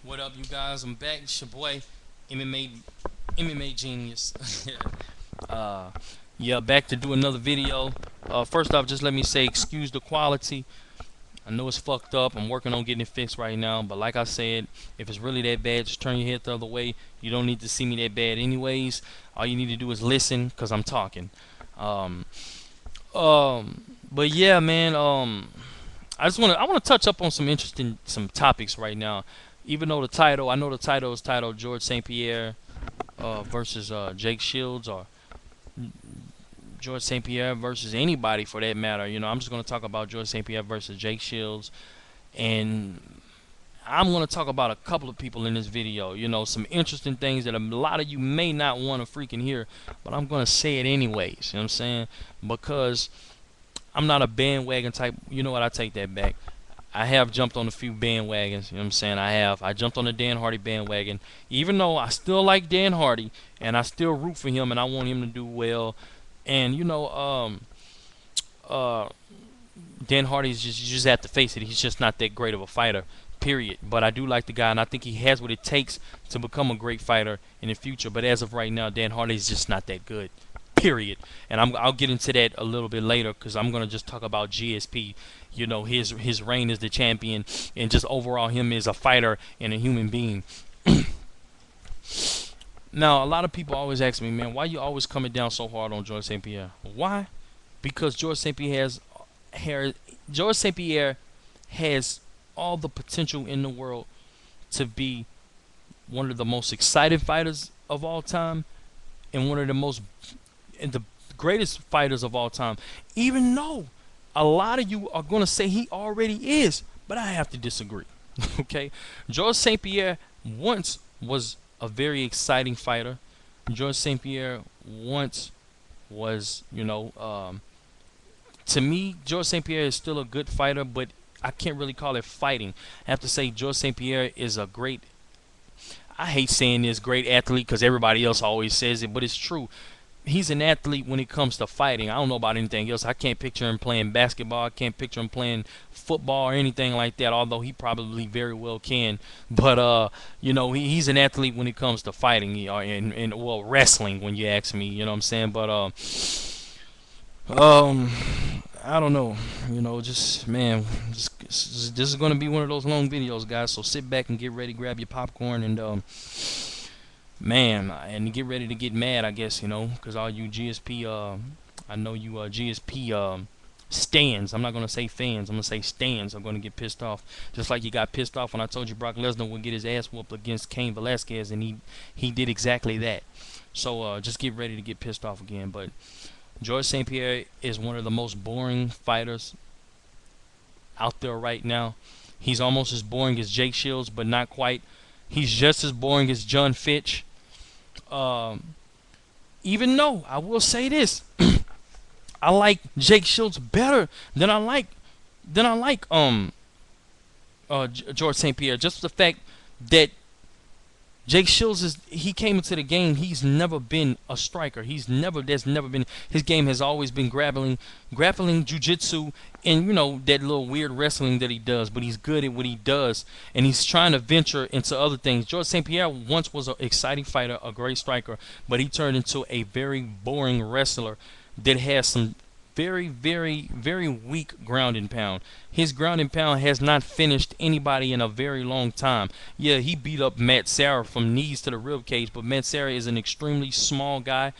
What up, you guys? I'm back. It's your boy, MMA Genius. uh, yeah, back to do another video. First off, just let me say, excuse the quality. I know it's fucked up. I'm working on getting it fixed right now. But like I said, if it's really that bad, just turn your head the other way. You don't need to see me that bad, anyways. All you need to do is listen, cause I'm talking. Um, but yeah, man. I wanna touch up on some interesting some topics right now. Even though I know the title is titled George St. Pierre versus Jake Shields, or George St. Pierre versus anybody for that matter. I'm just gonna talk about George St. Pierre versus Jake Shields, and I'm gonna talk about a couple of people in this video. Some interesting things that a lot of you may not want to freaking hear, but I'm gonna say it anyways. You know what I'm saying? Because I'm not a bandwagon type. You know what? I take that back. I have jumped on a few bandwagons. You know what I'm saying? I jumped on the Dan Hardy bandwagon, even though I still like Dan Hardy and I still root for him and I want him to do well. And uh, Dan Hardy's you just have to face it. He's just not that great of a fighter. Period. But I do like the guy, and I think he has what it takes to become a great fighter in the future. But as of right now, Dan Hardy is just not that good. Period. And I'll get into that a little bit later because I'm gonna just talk about GSP. His reign as the champion, and just overall him as a fighter and a human being. Now, a lot of people always ask me, man, why you always coming down so hard on George St. Pierre? Why? Because George St. Pierre has all the potential in the world to be one of the most exciting fighters of all time, and one of the greatest fighters of all time. Even though a lot of you are going to say he already is, but I have to disagree. Okay, George St. Pierre once was a very exciting fighter. George St. Pierre once was, to me, George St. Pierre is still a good fighter, but I can't really call it fighting. I have to say George St. Pierre is a great, I hate saying this, great athlete, because everybody else always says it, but it's true. He's an athlete when it comes to fighting. I don't know about anything else. I can't picture him playing basketball. I can't picture him playing football or anything like that, although he probably very well can. But he's an athlete when it comes to fighting, and well, wrestling, when you ask me. You know what I'm saying? But um I don't know. Just man, this is gonna be one of those long videos, guys. So sit back and get ready, grab your popcorn, and man, and get ready to get mad, I guess, because all you GSP, I know you GSP stands. I'm not gonna say fans. I'm gonna say stands. I'm gonna get pissed off, just like you got pissed off when I told you Brock Lesnar would get his ass whooped against Cain Velasquez, and he did exactly that. So just get ready to get pissed off again. But George St. Pierre is one of the most boring fighters out there right now. He's almost as boring as Jake Shields, but not quite. He's just as boring as John Fitch. Um, Even though I will say this, I like Jake Shields better than I like George St. Pierre. Just the fact that Jake Shields he came into the game. He's never been a striker. There's never been, his game has always been grappling, jujitsu, and that little weird wrestling that he does. But he's good at what he does, and he's trying to venture into other things. George St. Pierre once was an exciting fighter, a great striker, but he turned into a very boring wrestler that has some very, very, very weak ground and pound. His ground and pound has not finished anybody in a very long time. Yeah, he beat up Matt Sarah from knees to the rib cage, but Matt Sarah is an extremely small guy.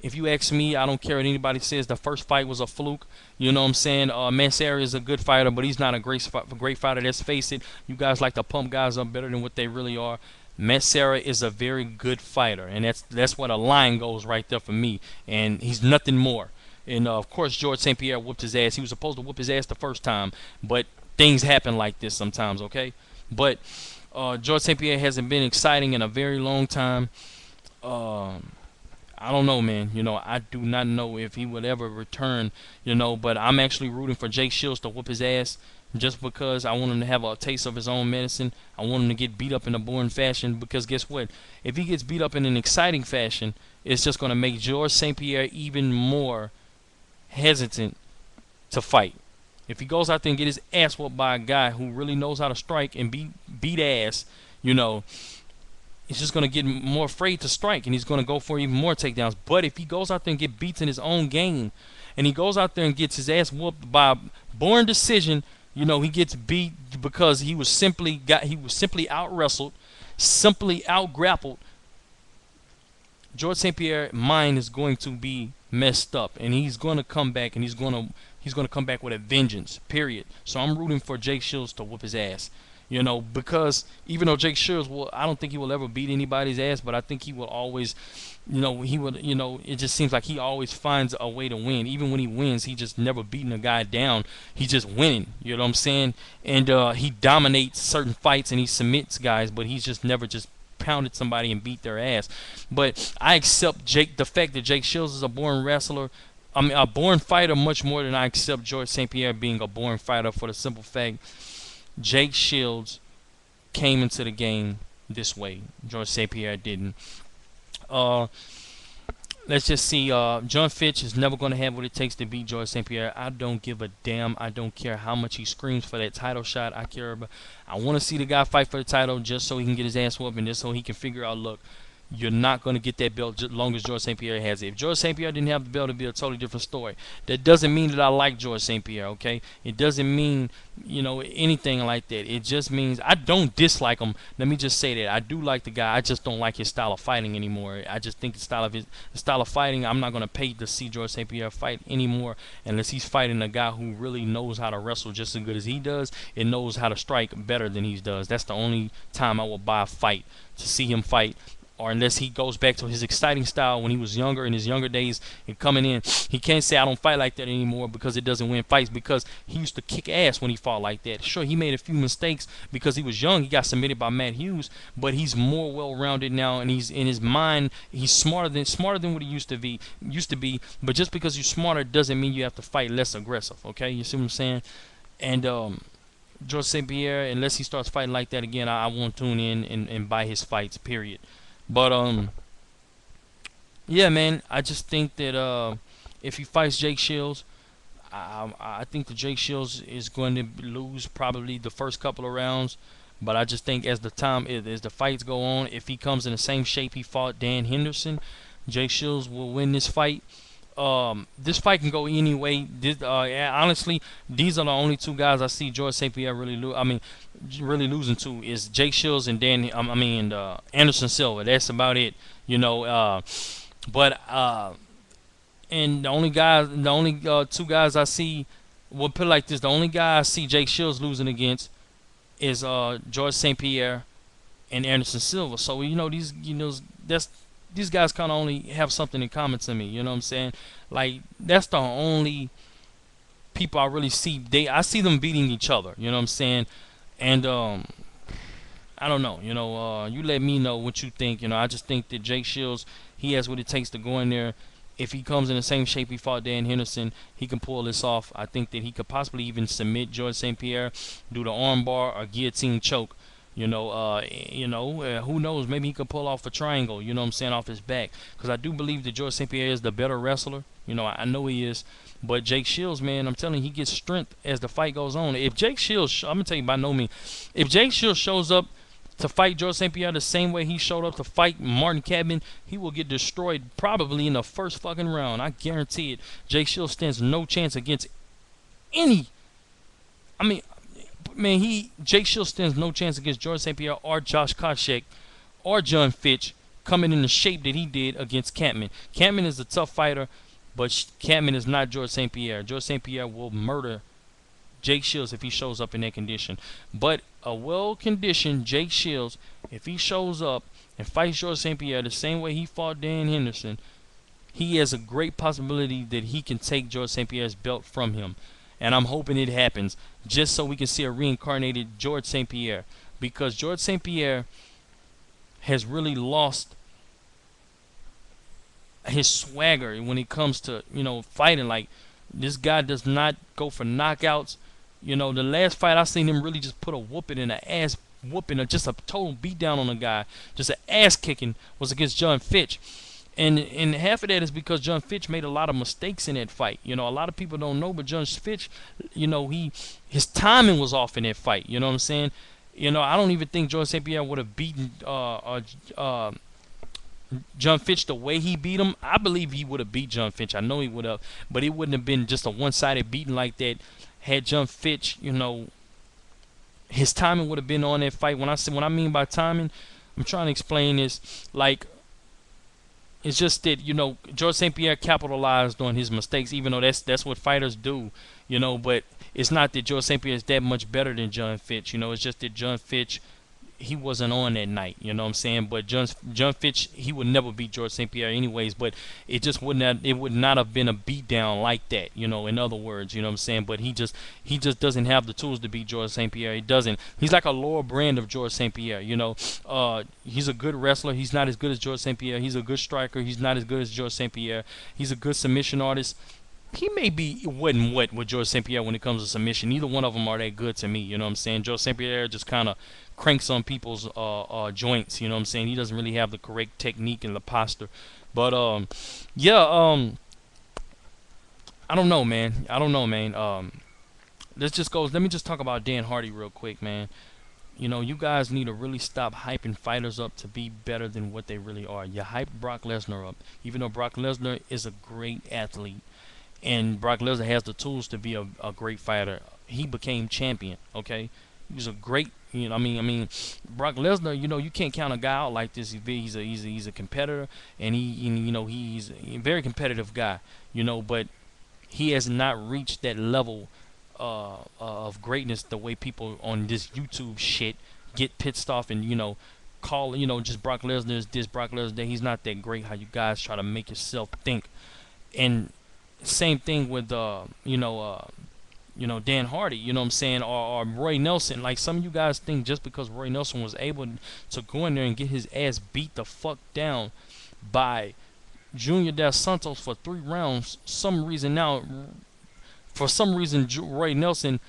If you ask me, I don't care what anybody says. The first fight was a fluke. You know what I'm saying? Matt Sarah is a good fighter, but he's not a great fighter. Let's face it. You guys like to pump guys up better than what they really are. Matt Sarah is a very good fighter, and that's where the line goes right there for me. And he's nothing more. And of course, George St. Pierre whooped his ass. He was supposed to whoop his ass the first time, but things happen like this sometimes, okay? But George St. Pierre hasn't been exciting in a very long time. I don't know, man. I do not know if he would ever return. But I'm actually rooting for Jake Shields to whoop his ass, just because I want him to have a taste of his own medicine. I want him to get beat up in a boring fashion, because guess what? If he gets beat up in an exciting fashion, it's just going to make George St. Pierre even more hesitant to fight. If he goes out there and get his ass whooped by a guy who really knows how to strike and beat ass, you know, he's just gonna get more afraid to strike, and he's gonna go for even more takedowns. But if he goes out there and get beats in his own game, and he goes out there and gets his ass whooped by a born decision, you know, he gets beat because he was simply out wrestled, simply out grappled. George St. Pierre's mind is going to be messed up, and he's going to come back, and he's going to come back with a vengeance. Period. So I'm rooting for Jake Shields to whoop his ass. You know, because even though Jake Shields will, I don't think he will ever beat anybody's ass, but I think he will always, you know, he would, you know, it just seems like he always finds a way to win. Even when he wins, he just never beating a guy down. He's just winning. You know what I'm saying? And he dominates certain fights and he submits guys, but he's just never just pounded somebody and beat their ass. But I accept the fact that Jake Shields is a born wrestler. I mean, a born fighter much more than I accept George St. Pierre being a born fighter, for the simple fact Jake Shields came into the game this way. George St. Pierre didn't. Let's just see. John Fitch is never going to have what it takes to beat George St. Pierre. I don't give a damn. I don't care how much he screams for that title shot. I want to see the guy fight for the title just so he can get his ass whooped and just so he can figure out, look, you're not going to get that belt as long as George St. Pierre has it. If George St. Pierre didn't have the belt, it'd be a totally different story. That doesn't mean that I like George St. Pierre, okay? It doesn't mean, you know, anything like that. It just means I don't dislike him. Let me just say that. I do like the guy. I just don't like his style of fighting anymore. I just think the style of fighting, I'm not going to pay to see George St. Pierre fight anymore unless he's fighting a guy who really knows how to wrestle just as good as he does and knows how to strike better than he does. That's the only time I will buy a fight, to see him fight. Or unless he goes back to his exciting style when he was younger, in his younger days, and coming in. He can't say I don't fight like that anymore because it doesn't win fights, because he used to kick ass when he fought like that. Sure, he made a few mistakes because he was young. He got submitted by Matt Hughes, but he's more well-rounded now, and he's in his mind. He's smarter than what he used to be. But just because you're smarter doesn't mean you have to fight less aggressive. Okay, you see what I'm saying? And George St. Pierre, unless he starts fighting like that again, I won't tune in and buy his fights. Period. But yeah, man, I just think that if he fights Jake Shields, I think that Jake Shields is going to lose probably the first couple of rounds. But I just think as the fights go on, if he comes in the same shape he fought Dan Henderson, Jake Shields will win this fight. This fight can go any way. Honestly, these are the only two guys I see George St. Pierre really losing to, is Jake Shields and Anderson Silva. That's about it, you know. And the only two guys I see, we'll put it like this: the only guy I see Jake Shields losing against is George St. Pierre and Anderson Silva. So these guys kind of only have something in common to me. You know what I'm saying? Like, that's the only people I really see. I see them beating each other. You know what I'm saying? And I don't know. You know, you let me know what you think. You know, I just think that Jake Shields, he has what it takes to go in there. If he comes in the same shape he fought Dan Henderson, he can pull this off. I think that he could possibly even submit George St. Pierre, do the armbar or guillotine choke. You know, who knows? Maybe he could pull off a triangle, you know what I'm saying, off his back. Because I do believe that George St. Pierre is the better wrestler. You know, I know he is. But Jake Shields, man, I'm telling you, he gets strength as the fight goes on. If Jake Shields, I'm going to tell you by no means, if Jake Shields shows up to fight George St. Pierre the same way he showed up to fight Martin Cadman, he will get destroyed probably in the first fucking round. I guarantee it. Jake Shields stands no chance against any. Jake Shields stands no chance against George St. Pierre or Josh Koscheck or John Fitch coming in the shape that he did against Cadman. Cadman is a tough fighter, but Cadman is not George St. Pierre. George St. Pierre will murder Jake Shields if he shows up in that condition. But a well-conditioned Jake Shields, if he shows up and fights George St. Pierre the same way he fought Dan Henderson, he has a great possibility that he can take George St. Pierre's belt from him. And I'm hoping it happens just so we can see a reincarnated George St. Pierre. Because George St. Pierre has really lost his swagger when it comes to, you know, fighting. Like, this guy does not go for knockouts. You know, the last fight I seen him really just put a whooping and an ass whooping, or just a total beatdown on a guy, just an ass kicking, was against John Fitch. And half of that is because John Fitch made a lot of mistakes in that fight. You know, a lot of people don't know, but John Fitch, you know, his timing was off in that fight. You know what I'm saying? You know, I don't even think George St. Pierre would have beaten John Fitch the way he beat him. I believe he would have beat John Fitch. I know he would have, but it wouldn't have been just a one-sided beating like that. Had John Fitch, you know, his timing would have been on that fight. When I mean by timing, I'm trying to explain this. Like, it's just that, you know, George St. Pierre capitalized on his mistakes, even though that's what fighters do, you know. But it's not that George St. Pierre is that much better than John Fitch. You know, it's just that John Fitch, he wasn't on that night, you know what I'm saying? But John Fitch, he would never beat George St. Pierre anyways, but it would not have been a beatdown like that, you know, in other words, you know what I'm saying? But he just doesn't have the tools to beat George St. Pierre. He doesn't. He's like a lower brand of George St. Pierre, you know. He's a good wrestler. He's not as good as George St. Pierre. He's a good striker. He's not as good as George St. Pierre. He's a good submission artist. He may be wet and wet with George St. Pierre when it comes to submission. Neither one of them are that good to me. You know what I'm saying? George St. Pierre just kind of cranks on people's joints. You know what I'm saying? He doesn't really have the correct technique and the posture. But yeah. I don't know, man. I don't know, man. Let's just go. Let me just talk about Dan Hardy real quick, man. You know, you guys need to really stop hyping fighters up to be better than what they really are. You hype Brock Lesnar up, even though Brock Lesnar is a great athlete. And Brock Lesnar has the tools to be a great fighter. He became champion. Okay, he was a great. You know, I mean, Brock Lesnar. You know, you can't count a guy out like this. He's a competitor, and you know, he's a very competitive guy. You know, but he has not reached that level of greatness the way people on this YouTube shit get pissed off and, you know, call, you know, just Brock Lesnar is this, Brock Lesnar that. He's not that great. How you guys try to make yourself think. And same thing with Dan Hardy, you know what I'm saying, or Roy Nelson. Like, some of you guys think just because Roy Nelson was able to go in there and get his ass beat the fuck down by Junior Dos Santos for 3 rounds, for some reason Roy Nelson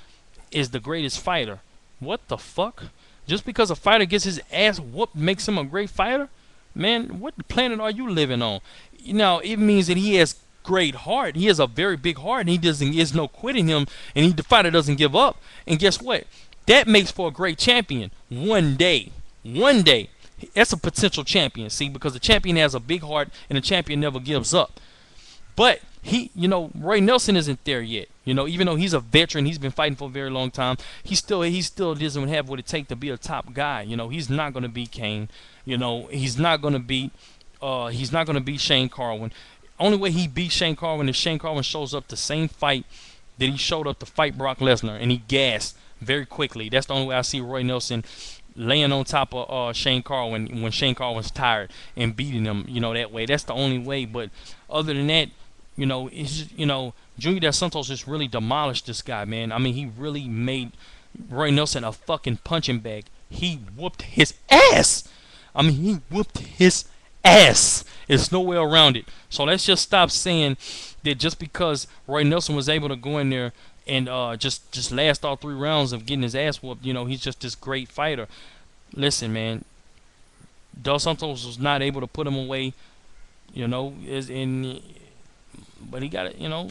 is the greatest fighter. What the fuck? Just because a fighter gets his ass whooped makes him a great fighter? Man, what planet are you living on? You know, it means that he has great heart. He has a very big heart, and there's no quitting him, and the fighter doesn't give up. And guess what? That makes for a great champion one day. One day. That's a potential champion, see, because the champion has a big heart, and the champion never gives up. But Roy Nelson isn't there yet. You know, even though he's a veteran, he's been fighting for a very long time. He still doesn't have what it takes to be a top guy. You know, he's not going to beat Kane. You know, he's not going to beat Shane Carwin. Only way he beats Shane Carwin is Shane Carwin shows up the same fight that he showed up to fight Brock Lesnar, and he gassed very quickly. That's the only way I see Roy Nelson laying on top of Shane Carwin when Shane Carwin's tired and beating him, you know, that way. That's the only way. But other than that, you know, it's just, you know, Junior Dos Santos just really demolished this guy, man. I mean, he really made Roy Nelson a fucking punching bag. He whooped his ass. I mean, he whooped his ass. There's no way around it. So let's just stop saying that just because Roy Nelson was able to go in there and just last all 3 rounds of getting his ass whooped, you know, he's just this great fighter. Listen, man, Dos Santos was not able to put him away, you know, but he got it, you know.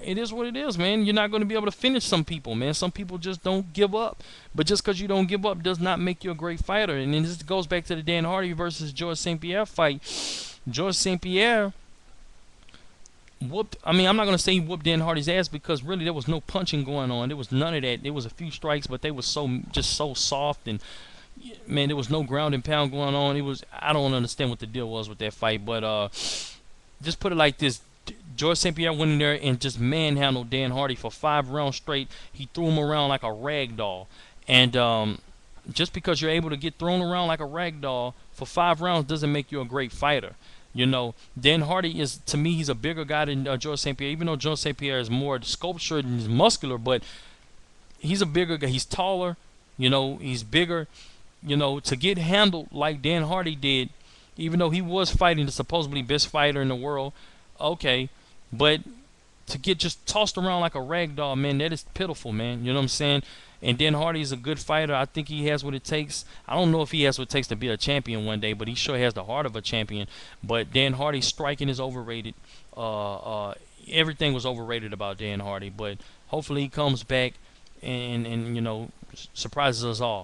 It is what it is, man. You're not going to be able to finish some people, man. Some people just don't give up. But just because you don't give up does not make you a great fighter. And then this goes back to the Dan Hardy versus George St. Pierre fight. George St. Pierre whooped. I mean, I'm not going to say he whooped Dan Hardy's ass, because really there was no punching going on. There was none of that. There was a few strikes, but they were just so soft, and man, there was no ground and pound going on. I don't understand what the deal was with that fight, but just put it like this. George St. Pierre went in there and just manhandled Dan Hardy for 5 rounds straight. He threw him around like a rag doll. And just because you're able to get thrown around like a rag doll for 5 rounds doesn't make you a great fighter. You know, Dan Hardy is, to me, he's a bigger guy than George St. Pierre, even though George St. Pierre is more sculptured and muscular, but he's a bigger guy. He's taller, you know, he's bigger. You know, to get handled like Dan Hardy did, even though he was fighting the supposedly best fighter in the world, okay, but to get just tossed around like a rag doll, man, that is pitiful, man. You know what I'm saying? And Dan Hardy is a good fighter. I think he has what it takes. I don't know if he has what it takes to be a champion one day, but he sure has the heart of a champion. But Dan Hardy's striking is overrated. Everything was overrated about Dan Hardy. But hopefully he comes back and you know, surprises us all.